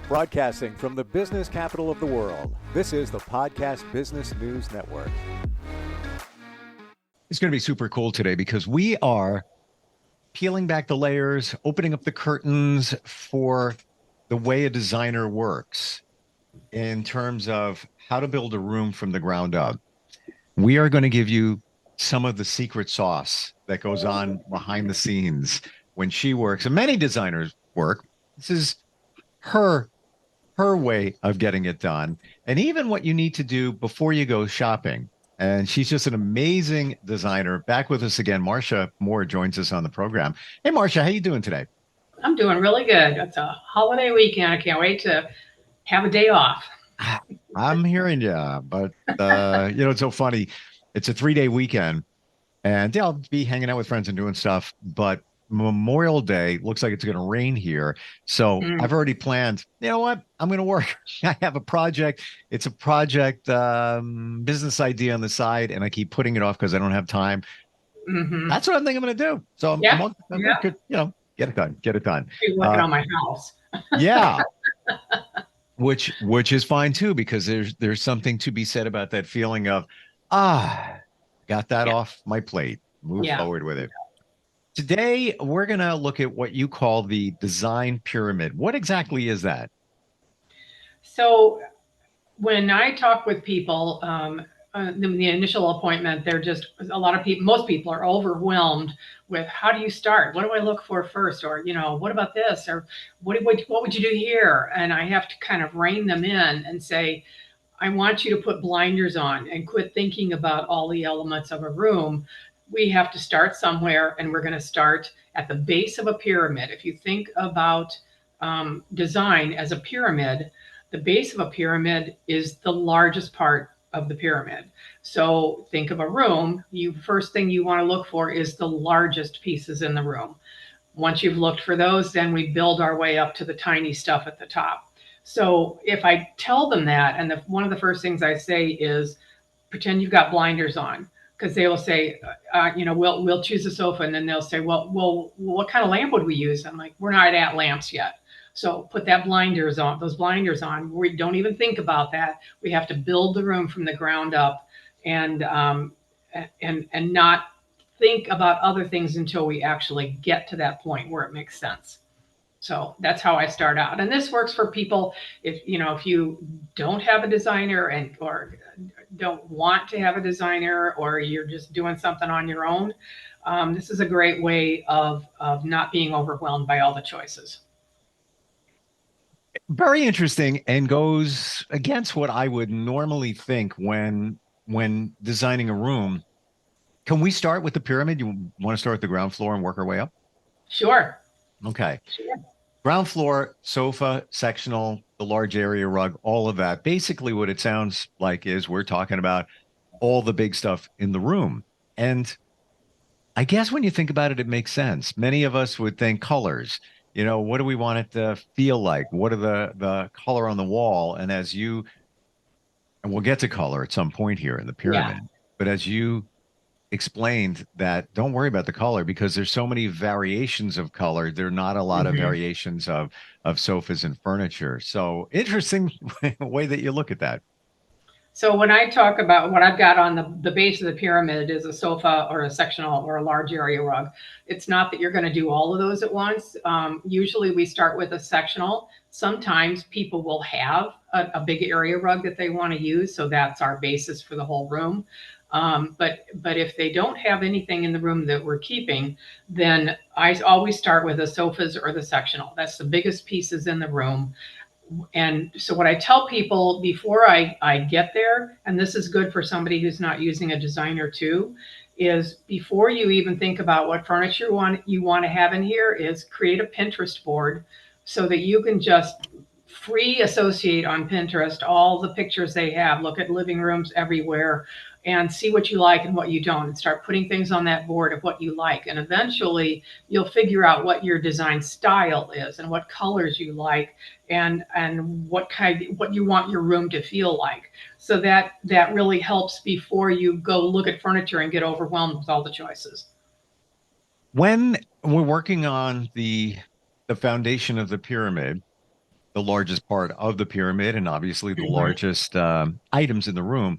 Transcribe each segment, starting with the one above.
Broadcasting from the business capital of the world, this is the Podcast Business News Network. It's going to be super cool today because we are peeling back the layers, opening up the curtains for the way a designer works in terms of how to build a room from the ground up. We are going to give you some of the secret sauce that goes on behind the scenes when she works, and many designers work. This is her way of getting it done, and even what you need to do before you go shopping. And she's just an amazing designer. Back with us again, Marcia Moore joins us on the program. Hey, Marcia, how you doing today? I'm doing really good. It's a holiday weekend. I can't wait to have a day off. I'm hearing you, but it's so funny. It's a 3-day weekend, and I'll be hanging out with friends and doing stuff. But Memorial Day looks like it's going to rain here, so I've already planned. You know what? I'm going to work. I have a project. It's a project business idea on the side, and I keep putting it off because I don't have time. That's what I think I'm going to do. So I'm get it done. Get it done. I'm working on my house. Yeah. Which is fine too, because there's something to be said about that feeling of, got that off my plate. Move forward with it. Today, we're going to look at what you call the design pyramid. What exactly is that? So when I talk with people, the initial appointment, they're just most people are overwhelmed with how do you start? What do I look for first? Or, what about this? Or what would you do here? And I have to kind of rein them in and say, I want you to put blinders on and quit thinking about all the elements of a room. We have to start somewhere, and we're going to start at the base of a pyramid. If you think about design as a pyramid, the base of a pyramid is the largest part of the pyramid. So think of a room. First thing you want to look for is the largest pieces in the room. Once you've looked for those, then we build our way up to the tiny stuff at the top. So if I tell them that, and one of the first things I say is pretend you've got blinders on. Because they will say, we'll choose a sofa, and then they'll say, well, what kind of lamp would we use? I'm like, we're not at lamps yet. So put those blinders on. We don't even think about that. We have to build the room from the ground up, and not think about other things until we actually get to that point where it makes sense. So that's how I start out. And this works for people if you don't have a designer or don't want to have a designer, or you're just doing something on your own. This is a great way of not being overwhelmed by all the choices. Very interesting, and goes against what I would normally think when designing a room. Can we start with the pyramid? You want to start at the ground floor and work our way up? Sure. Okay. Sure. Ground floor, sofa, sectional, the large area rug, all of that. Basically, what it sounds like is we're talking about all the big stuff in the room. And I guess when you think about it, it makes sense. Many of us would think colors. What do we want it to feel like? What are the color on the wall? And we'll get to color at some point here in the pyramid. Yeah. But as you explained that, don't worry about the color because there's so many variations of color. There are not a lot of variations of sofas and furniture. So interesting way that you look at that. So when I talk about what I've got on the base of the pyramid is a sofa or a sectional or a large area rug. It's not that you're going to do all of those at once. Usually we start with a sectional. Sometimes people will have a big area rug that they want to use. So that's our basis for the whole room. But if they don't have anything in the room that we're keeping, then I always start with the sofas or the sectional. That's the biggest pieces in the room. And so what I tell people before I get there, and this is good for somebody who's not using a designer too, is before you even think about what furniture you want to have in here, is create a Pinterest board so that you can just free associate on Pinterest all the pictures they have, look at living rooms everywhere, and see what you like and what you don't, and start putting things on that board of what you like. And eventually you'll figure out what your design style is and what colors you like and what you want your room to feel like. So that really helps before you go look at furniture and get overwhelmed with all the choices. When we're working on the foundation of the pyramid, the largest part of the pyramid and obviously the Mhm. largest items in the room.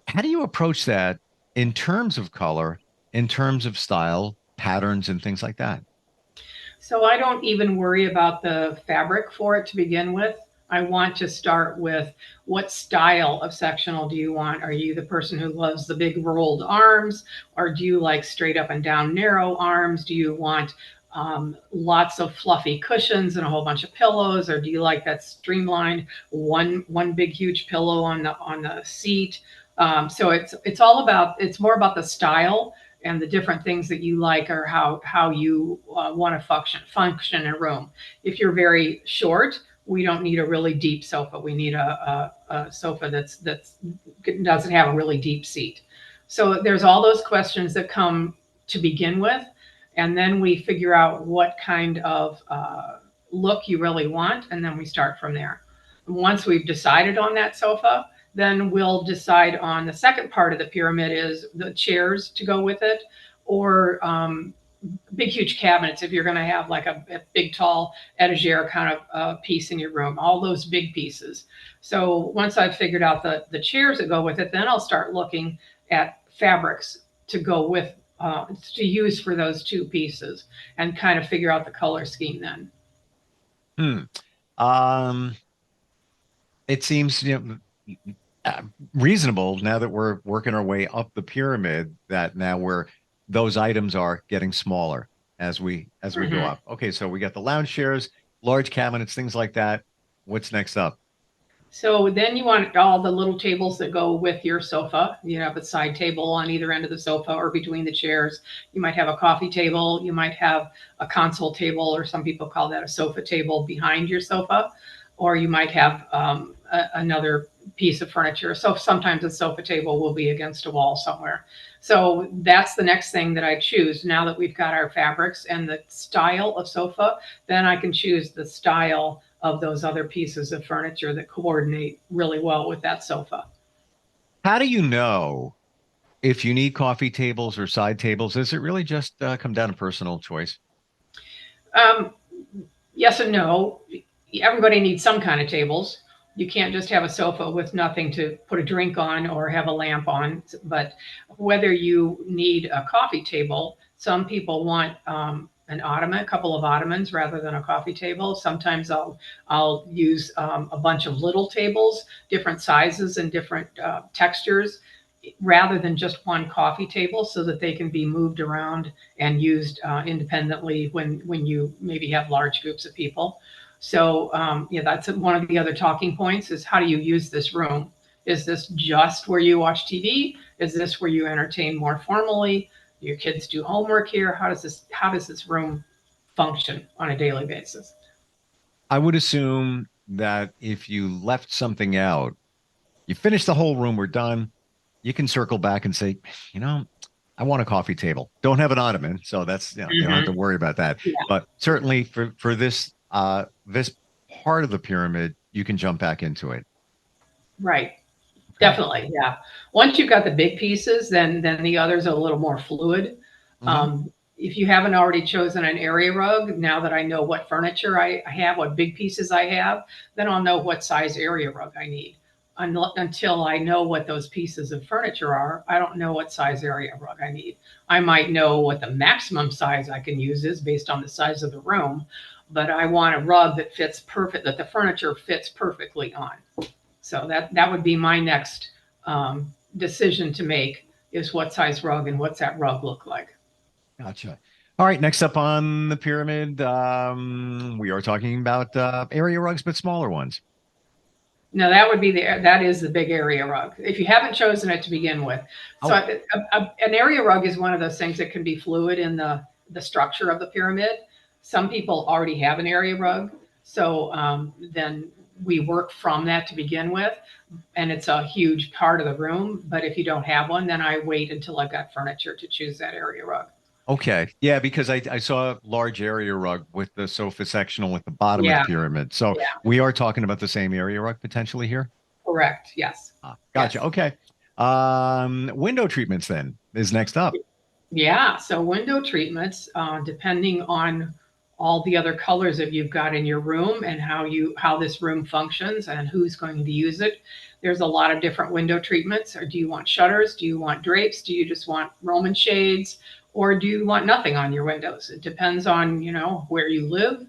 How do you approach that in terms of color, in terms of style, patterns, and things like that? So I don't even worry about the fabric for it to begin with. I want to start with what style of sectional do you want? Are you the person who loves the big rolled arms, or do you like straight up and down narrow arms? Do you want lots of fluffy cushions and a whole bunch of pillows, or do you like that streamlined one big huge pillow on the seat? So it's all about, it's more about the style and the different things that you like, or how you want to function in a room. If you're very short, we don't need a really deep sofa. We need a sofa that's doesn't have a really deep seat. So there's all those questions that come to begin with, and then we figure out what kind of look you really want, and then we start from there. Once we've decided on that sofa, then we'll decide on the second part of the pyramid, is the chairs to go with it, or big, huge cabinets if you're going to have like a big, tall etagere kind of piece in your room, all those big pieces. So once I've figured out the chairs that go with it, then I'll start looking at fabrics to go with, to use for those two pieces, and kind of figure out the color scheme then. Hmm. Um, it seems, reasonable now that we're working our way up the pyramid that now those items are getting smaller as we go Mhm. up. Okay, so we got the lounge chairs, large cabinets, things like that. What's next up? So then you want all the little tables that go with your sofa. You have a side table on either end of the sofa or between the chairs. You might have a coffee table. You might have a console table, or some people call that a sofa table behind your sofa. Or you might have another piece of furniture. So sometimes a sofa table will be against a wall somewhere. So that's the next thing that I choose. Now that we've got our fabrics and the style of sofa, then I can choose the style of those other pieces of furniture that coordinate really well with that sofa. How do you know if you need coffee tables or side tables? Does it really just come down to personal choice? Um, yes and no. Everybody needs some kind of tables. You can't just have a sofa with nothing to put a drink on or have a lamp on. But whether you need a coffee table, some people want an ottoman, a couple of ottomans rather than a coffee table. Sometimes I'll use a bunch of little tables, different sizes and different textures, rather than just one coffee table, so that they can be moved around and used independently when you maybe have large groups of people. So yeah, that's one of the other talking points, is how do you use this room? Is this just where you watch TV? Is this where you entertain more formally? Do your kids do homework here? How does this room function on a daily basis? I would assume that if you left something out, you finish the whole room, we're done. You can circle back and say, you know, I want a coffee table. Don't have an ottoman, so that's, you don't have to Hmm. worry about that. Yeah, But certainly for this part of the pyramid, you can jump back into it. right. Okay. Definitely, yeah. Once you've got the big pieces, then the others are a little more fluid. Hmm. If you haven't already chosen an area rug, now that I know what furniture I have, what big pieces I have, then I'll know what size area rug I need. Until I know what those pieces of furniture are, I don't know what size area rug I need. I might know what the maximum size I can use is based on the size of the room, but I want a rug that fits perfect, that the furniture fits perfectly on. So that would be my next decision to make, is what size rug and what's that rug look like. Gotcha. All right. Next up on the pyramid, we are talking about area rugs, but smaller ones. Now that is the big area rug. If you haven't chosen it to begin with, so Oh, an area rug is one of those things that can be fluid in the structure of the pyramid. Some people already have an area rug, so then we work from that to begin with, and it's a huge part of the room. But if you don't have one, then I wait until I've got furniture to choose that area rug. okay. Yeah, because I saw a large area rug with the sofa sectional at the bottom of the Yeah, pyramid. So yeah, we are talking about the same area rug potentially here. correct. Yes, Gotcha. yes. Okay. Window treatments then is next up. Yeah, so window treatments, depending on all the other colors that you've got in your room and how this room functions and who's going to use it. There's a lot of different window treatments. Or do you want shutters? Do you want drapes? Do you just want Roman shades? Or do you want nothing on your windows? It depends on, where you live,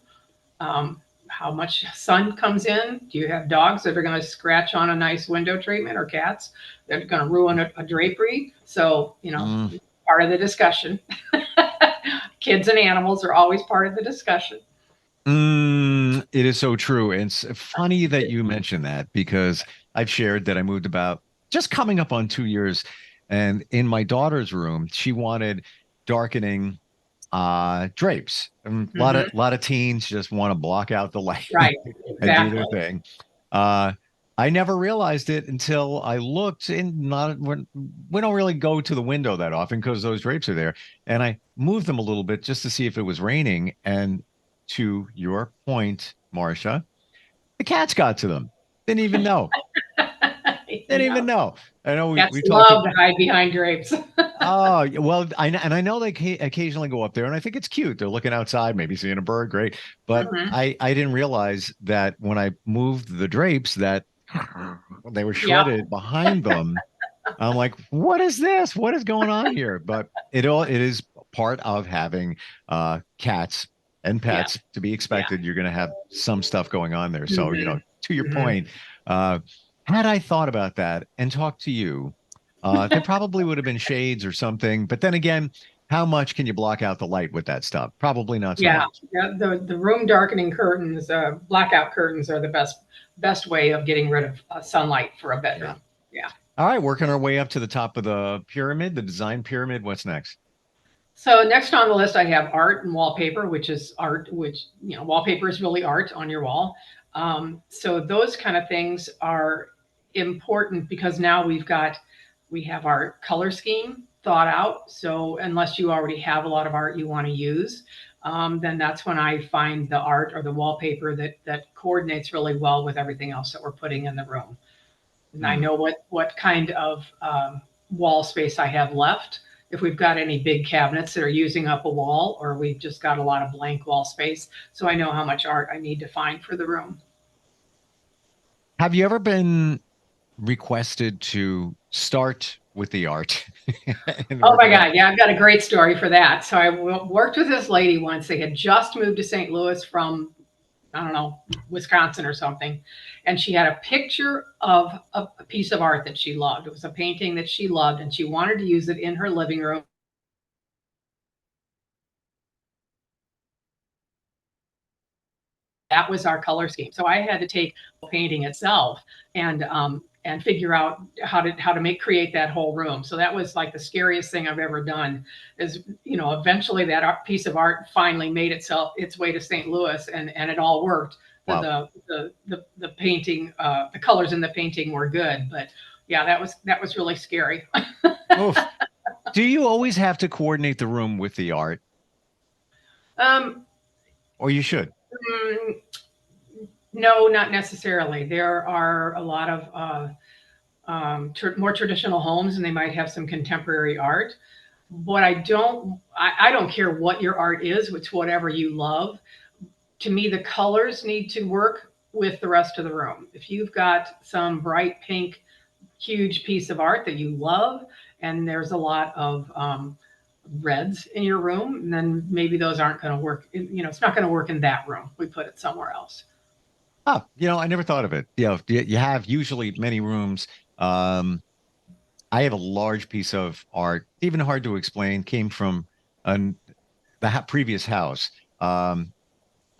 how much sun comes in. Do you have dogs that are going to scratch on a nice window treatment, or cats that are going to ruin a drapery? So, part of the discussion. Kids and animals are always part of the discussion. It is so true. And it's funny that you mentioned that, because I've shared that I moved about just coming up on 2 years. And in my daughter's room, she wanted darkening drapes. And a lot of teens just want to block out the light Right, and do their exactly. thing. Uh, I never realized it until I looked in. Not when we don't really go to the window that often because those drapes are there, and I moved them a little bit just to see if it was raining. And to your point, Marcia, the cats got to them. Didn't even know. Didn't Yeah. even know. I know we Cats talked. love to hide behind drapes. Oh, well, I know they occasionally go up there, and I think it's cute. They're looking outside, maybe seeing a bird, great. But Hmm. I didn't realize that when I moved the drapes that they were Yeah. shredded behind them. I'm like, what is this? What is going on here? But it is part of having cats and Yeah. pets, to be Yeah. expected. You're going to have some stuff going on there. So, Hmm. to your Hmm. point, uh, had I thought about that and talked to you, there probably would have been shades or something. But then again, how much can you block out the light with that stuff? Probably not so Yeah. much. Yeah. The room darkening curtains, blackout curtains, are the best way of getting rid of sunlight for a Yeah. bedroom. Yeah. All right, working our way up to the top of the pyramid, the design pyramid. What's next? So next on the list, I have art and wallpaper, which is art, which, wallpaper is really art on your wall. So those kind of things are important because now we have our color scheme thought out. So unless you already have a lot of art you want to use, then that's when I find the art or the wallpaper that coordinates really well with everything else that we're putting in the room. And I Hmm. know what kind of wall space I have left. If we've got any big cabinets that are using up a wall, or we've just got a lot of blank wall space, so I know how much art I need to find for the room. Have you ever been requested to start with the art and Oh work my it up? God, yeah, I've got a great story for that. So I worked with this lady once. They had just moved to St. Louis from, I don't know, Wisconsin or something. And she had a picture of a piece of art that she loved. It was a painting that she loved, and she wanted to use it in her living room. That was our color scheme. So I had to take painting itself and figure out how to create that whole room. So that was like the scariest thing I've ever done. Is eventually that piece of art finally made its way to St. Louis, and it all worked. Wow. The painting, the colors in the painting were good, but yeah, that was really scary. Oof. Do you always have to coordinate the room with the art, um, or you should? mm, no, not necessarily. There are a lot of more traditional homes, and they might have some contemporary art. But I don't care what your art is, it's whatever you love. To me, the colors need to work with the rest of the room. If you've got some bright pink, huge piece of art that you love, and there's a lot of reds in your room, then maybe those aren't going to work. It's not going to work in that room. We put it somewhere else. Oh, I never thought of it. You have usually many rooms. Um, I have a large piece of art, even hard to explain, came from an, previous house. Um,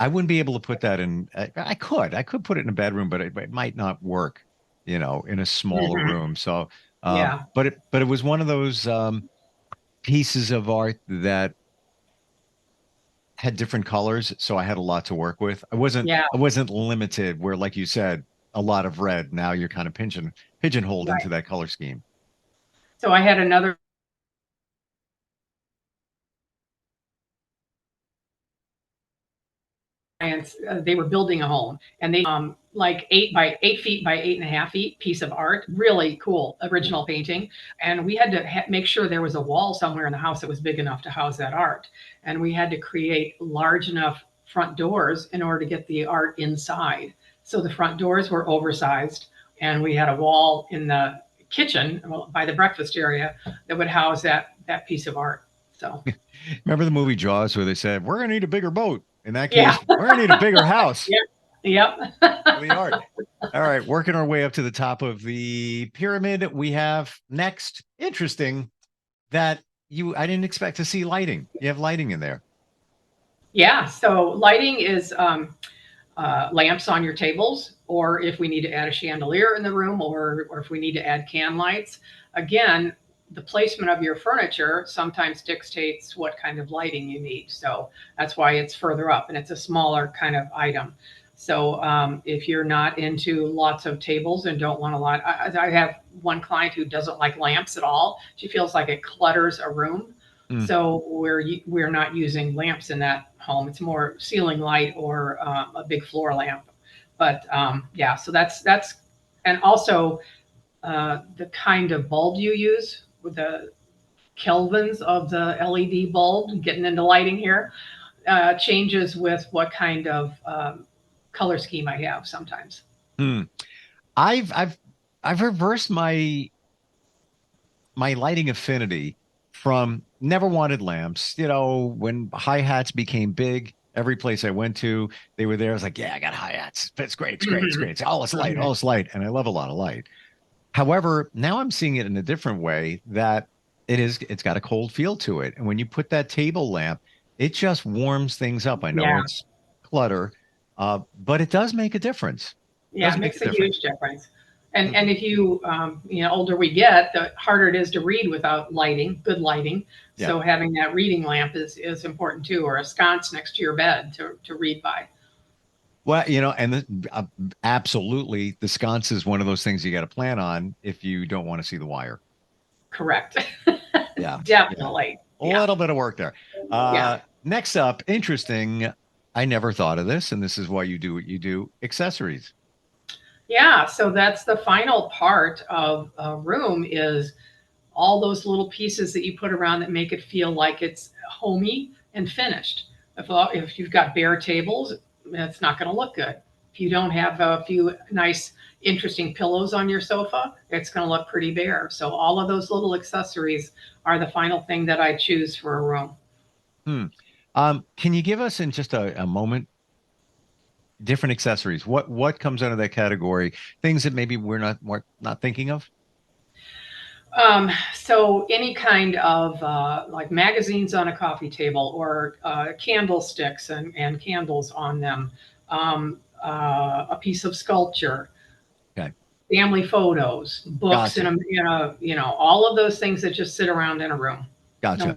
I wouldn't be able to put that in. I could put it in a bedroom, but it might not work, in a smaller Hmm. room. So, Yeah. but it was one of those pieces of art that had different colors, so I had a lot to work with. Yeah. I wasn't limited where, like you said, a lot of red. Now you're kind of pigeonholed into Right. that color scheme. So I had another clients, they were building a home, and they like 8 by 8 feet by 8.5 feet piece of art, really cool original painting. And we had to make sure there was a wall somewhere in the house that was big enough to house that art, and we had to create large enough front doors in order to get the art inside. So the front doors were oversized, and we had a wall in the kitchen by the breakfast area that would house that piece of art. So Remember the movie Jaws where they said, we're going to need a bigger boat? In that yeah, case, we're going to need a bigger house yep. for the art. All right, working our way up to the top of the pyramid, we have next, interesting, that I didn't expect to see lighting. You have lighting in there. Yeah, so lighting is lamps on your tables, or if we need to add a chandelier in the room, or if we need to add can lights. Again, the placement of your furniture sometimes dictates what kind of lighting you need. So that's why it's further up and it's a smaller kind of item. So if you're not into lots of tables and don't want a lot, I have one client who doesn't like lamps at all. She feels like it clutters a room. Mm. So we're not using lamps in that home. It's more ceiling light or a big floor lamp. But yeah, so that's and also the kind of bulb you use with the kelvins of the LED bulb. Getting into lighting here changes with what kind of color scheme I have sometimes. Hmm. I've reversed my lighting affinity from never wanted lamps. You know, when hi-hats became big, every place I went to, they were there. I was like, yeah, I got hi-hats. It's great. It's great. It's Mhm. great. It's all it's light, Mhm. all it's light. And I love a lot of light. However, now I'm seeing it in a different way that it's got a cold feel to it. And when you put that table lamp, it just warms things up. I know Yeah, it's clutter, but it does make a difference. It yeah, does it make a makes a difference. huge difference. And Mhm. if you older we get, the harder it is to read without lighting, good lighting. Yeah. So having that reading lamp is important too, or a sconce next to your bed to read by. Well, you know, and absolutely, the sconce is one of those things you got to plan on if you don't want to see the wire. Correct. Yeah. Yeah. Definitely. A Yeah. little bit of work there. Yeah. Next up, interesting. I never thought of this, and this is why you do what you do, accessories. Yeah. So that's the final part of a room is all those little pieces that you put around that make it feel like it's homey and finished. If you've got bare tables, that's not going to look good. If you don't have a few nice, interesting pillows on your sofa, it's going to look pretty bare. So all of those little accessories are the final thing that I choose for a room. Hmm. Can you give us in just a moment different accessories? What comes under that category? Things that maybe we're not thinking of? So any kind of like magazines on a coffee table or candlesticks and candles on them, a piece of sculpture, Okay. family photos, books Gotcha. all of those things that just sit around in a room. Gotcha. No,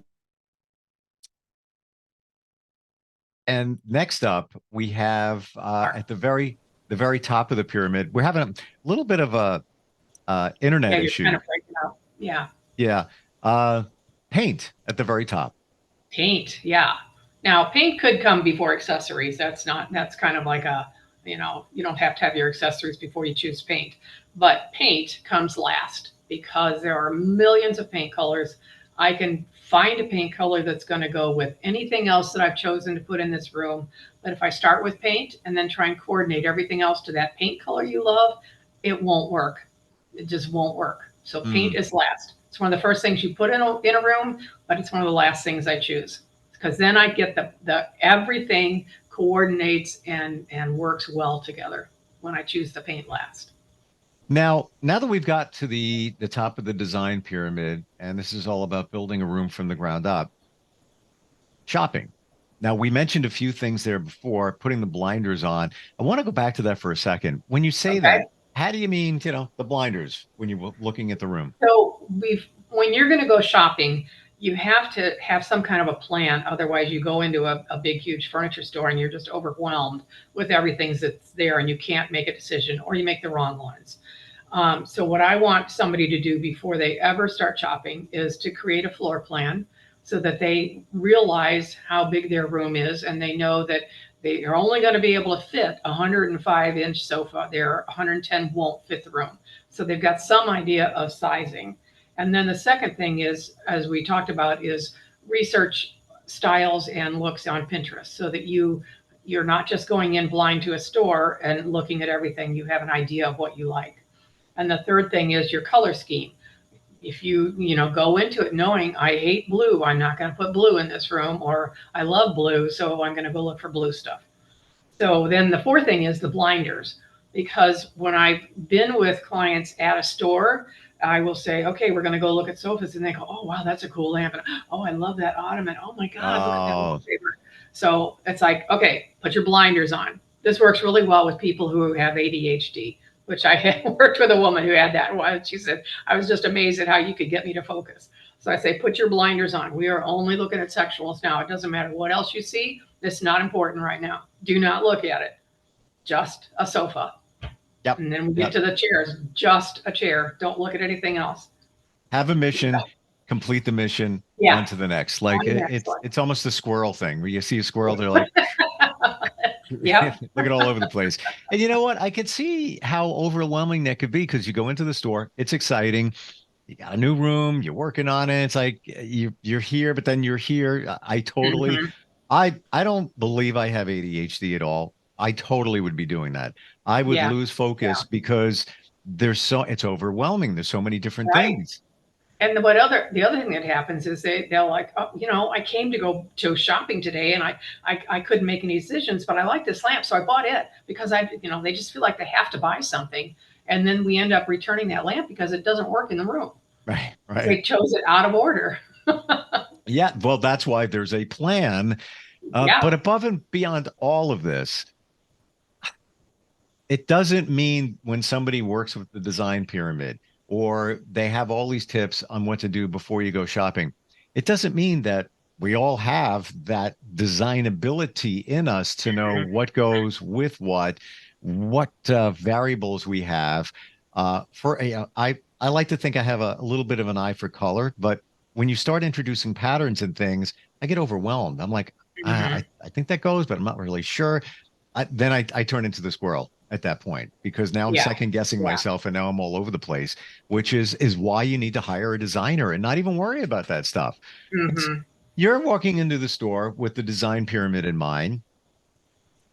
And next up, we have at the very top of the pyramid, we're having a little bit of a yeah, internet you're kind issue. of breaking out. Yeah, Yeah. Uh, paint at the very top. paint. Yeah. Now, paint could come before accessories. That's kind of like you don't have to have your accessories before you choose paint. But paint comes last because there are millions of paint colors. I can find a paint color that's going to go with anything else that I've chosen to put in this room. But if I start with paint and then try and coordinate everything else to that paint color you love, it won't work. It just won't work. So paint Hmm. is last. It's one of the first things you put in a room, but it's one of the last things I choose because then I get the everything coordinates and works well together when I choose the paint last. Now that we've got to the top of the design pyramid, and this is all about building a room from the ground up, shopping. Now we mentioned a few things there before, putting the blinders on. I want to go back to that for a second. When you say Okay. that, how do you mean, the blinders when you're looking at the room? So when you're going to go shopping, you have to have some kind of a plan. Otherwise, you go into a big, huge furniture store and you're just overwhelmed with everything that's there and you can't make a decision or you make the wrong ones. So what I want somebody to do before they ever start shopping is to create a floor plan so that they realize how big their room is and they know that they are only going to be able to fit a 105-inch sofa. Their 110 won't fit the room. So they've got some idea of sizing. And then the second thing is, as we talked about, is research styles and looks on Pinterest so that you you're not just going in blind to a store and looking at everything. You have an idea of what you like. And the third thing is your color scheme. If you go into it knowing I hate blue, I'm not going to put blue in this room, or I love blue, so I'm going to go look for blue stuff. So then the fourth thing is the blinders, because when I've been with clients at a store, I will say, okay, we're going to go look at sofas, and they go, oh wow, that's a cool lamp, and oh, I love that ottoman, oh my god, look at that wallpaper. So it's like, okay, put your blinders on. This works really well with people who have ADHD, which I had worked with a woman who had that one. She said, I was just amazed at how you could get me to focus. So I say, put your blinders on. We are only looking at sexuals now. It doesn't matter what else you see. It's not important right now. Do not look at it. Just a sofa. Yep. And then we get to the chairs. Just a chair. Don't look at anything else. Have a mission, complete the mission, on to the next. Like it's almost the squirrel thing where you see a squirrel, they're like, yeah, looking all over the place. And you know what? I could see how overwhelming that could be, because you go into the store, it's exciting. You got a new room, you're working on it. It's like you're here, but then you're here. I totally, I don't believe I have ADHD at all. I totally would be doing that. I would lose focus because it's overwhelming. There's so many different things. And the other thing that happens is they'll like, oh, I came to go shopping today, and I couldn't make any decisions, but I like this lamp, so I bought it because they just feel like they have to buy something, and then we end up returning that lamp because it doesn't work in the room. Right. They chose it out of order. Yeah, well, that's why there's a plan. But above and beyond all of this, it doesn't mean when somebody works with the design pyramid, or they have all these tips on what to do before you go shopping, it doesn't mean that we all have that designability in us to know what goes with what variables we have. I like to think I have a little bit of an eye for color, but when you start introducing patterns and things, I get overwhelmed. I'm like, I think that goes, but I'm not really sure. Then I turn into the squirrel at that point, because now I'm second guessing myself, and now I'm all over the place, which is why you need to hire a designer and not even worry about that stuff. You're walking into the store with the design pyramid in mind,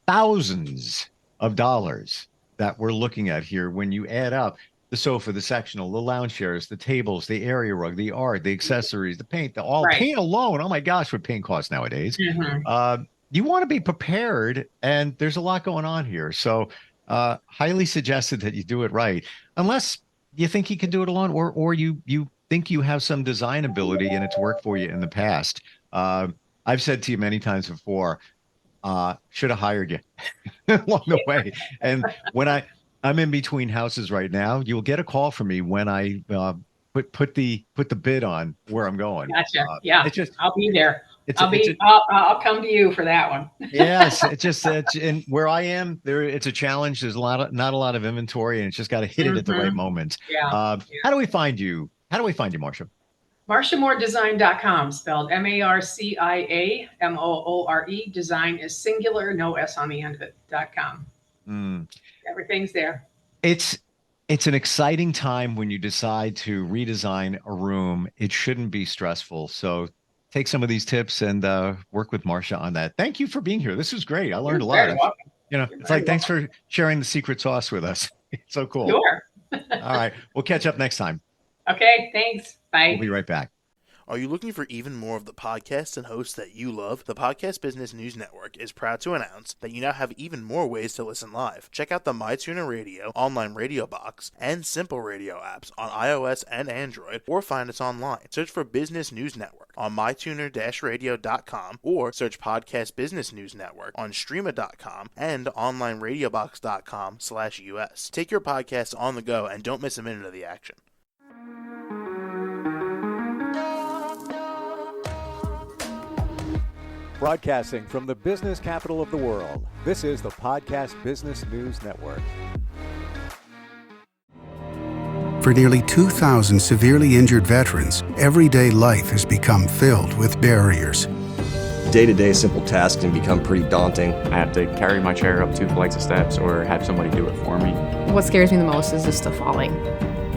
thousands of dollars that we're looking at here when you add up the sofa, the sectional, the lounge chairs, the tables, the area rug, the art, the accessories, the paint, paint alone. Oh my gosh, what paint costs nowadays. You want to be prepared, and there's a lot going on here. So highly suggested that you do it right, unless you think you can do it alone, or you think you have some design ability and it's worked for you in the past. I've said to you many times before, should have hired you along the way. And when I'm in between houses right now, you'll get a call from me when I put the bid on where I'm going. Gotcha. It's just, I'll be there. I'll come to you for that one. Yes, and where I am there, it's a challenge. There's not a lot of inventory, and it's just got to hit it at the right moment. How do we find you? Marcia? MarciaMooreDesign.com, spelled MarciaMoore. Design is singular, no S on the end of it. .com. Everything's there. It's an exciting time when you decide to redesign a room. It shouldn't be stressful. So take some of these tips and work with Marcia on that. Thank you for being here. This was great. I learned a lot. It's like, thanks for sharing the secret sauce with us. It's so cool. Sure. All right. We'll catch up next time. Okay. Thanks. Bye. We'll be right back. Are you looking for even more of the podcasts and hosts that you love? The Podcast Business News Network is proud to announce that you now have even more ways to listen live. Check out the MyTuner Radio, online radio box, and Simple Radio apps on iOS and Android, or find us online. Search for Business News Network on mytuner-radio.com, or search Podcast Business News Network on streama.com and onlineradiobox.com/US. Take your podcast on the go and don't miss a minute of the action. Broadcasting from the business capital of the world, this is the Podcast Business News Network. For nearly 2,000 severely injured veterans, everyday life has become filled with barriers. Day-to-day simple tasks can become pretty daunting. I have to carry my chair up 2 flights of steps or have somebody do it for me. What scares me the most is just the falling.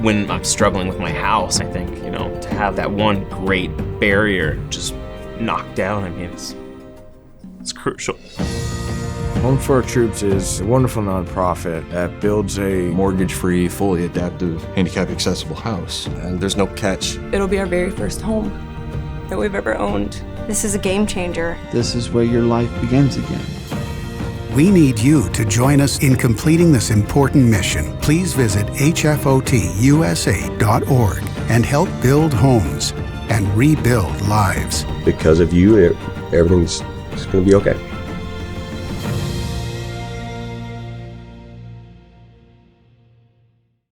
When I'm struggling with my house, I think, to have that one great barrier just knocked down, it's crucial. Home for Our Troops is a wonderful nonprofit that builds a mortgage-free, fully adaptive, handicap-accessible house. And there's no catch. It'll be our very first home that we've ever owned. This is a game changer. This is where your life begins again. We need you to join us in completing this important mission. Please visit hfotusa.org and help build homes and rebuild lives. Because of you, everything's going to be okay.